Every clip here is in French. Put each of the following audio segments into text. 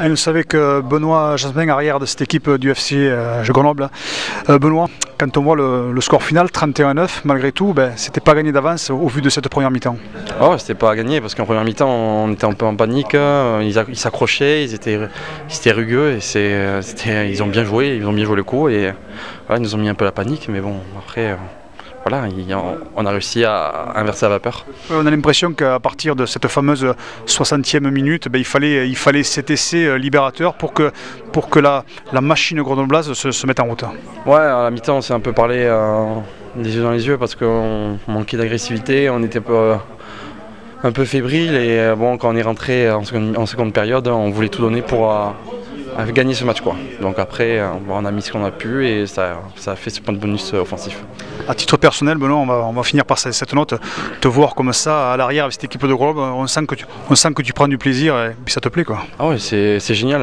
Et nous savons que Benoît Jasmin, arrière de cette équipe du FC Grenoble. Benoît, quand on voit le score final, 31-9, malgré tout, c'était pas gagné d'avance au vu de cette première mi-temps. Oh, c'était pas gagné parce qu'en première mi-temps, on était un peu en panique, ils s'accrochaient, ils étaient rugueux et ils ont bien joué le coup et voilà, ils nous ont mis un peu la panique, mais bon, après... Voilà, on a réussi à inverser la vapeur. On a l'impression qu'à partir de cette fameuse 60e minute, il fallait cet essai libérateur pour que la machine grenobloise se mette en route. Ouais, à la mi-temps, on s'est un peu parlé les yeux dans les yeux parce qu'on manquait d'agressivité, on était un peu fébrile et bon, quand on est rentré en seconde période, on voulait tout donner pour gagner ce match, quoi. Donc après, on a mis ce qu'on a pu et ça a fait ce point de bonus offensif. À titre personnel, Benoît, on va finir par cette note. Te voir comme ça à l'arrière avec cette équipe de Grenoble, on sent que tu prends du plaisir et puis ça te plaît, quoi. Ah ouais, c'est génial.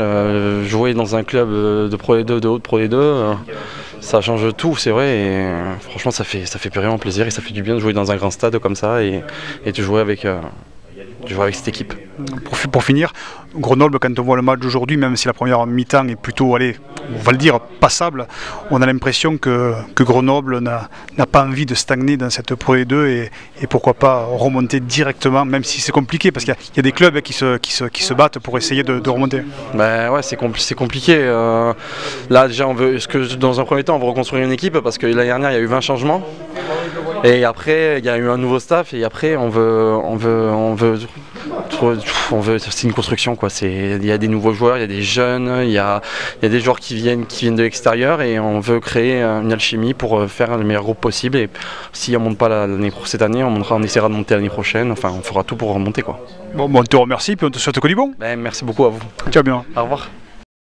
Jouer dans un club de Pro D2, de haute Pro D2, ça change tout, c'est vrai. Et franchement, ça fait vraiment plaisir et ça fait du bien de jouer dans un grand stade comme ça et de jouer avec cette équipe. Pour finir, Grenoble, quand on voit le match d'aujourd'hui, même si la première mi-temps est plutôt, allez, on va le dire, passable, on a l'impression que Grenoble n'a pas envie de stagner dans cette Pro D2 et pourquoi pas remonter directement, même si c'est compliqué, parce qu'il y a des clubs qui se battent pour essayer de remonter. Ben ouais, c'est compliqué. Là déjà, dans un premier temps, on veut reconstruire une équipe parce que l'année dernière, il y a eu 20 changements. Et après, il y a eu un nouveau staff et après, c'est une construction, quoi. Il y a des nouveaux joueurs, il y a des jeunes, il y a des joueurs qui viennent de l'extérieur et on veut créer une alchimie pour faire le meilleur groupe possible. Et si on ne monte pas cette année, on essaiera de monter l'année prochaine. Enfin, on fera tout pour remonter, quoi. Bon, on te remercie puis on te souhaite que du bon. Ben, merci beaucoup à vous. Ciao bien. Au revoir.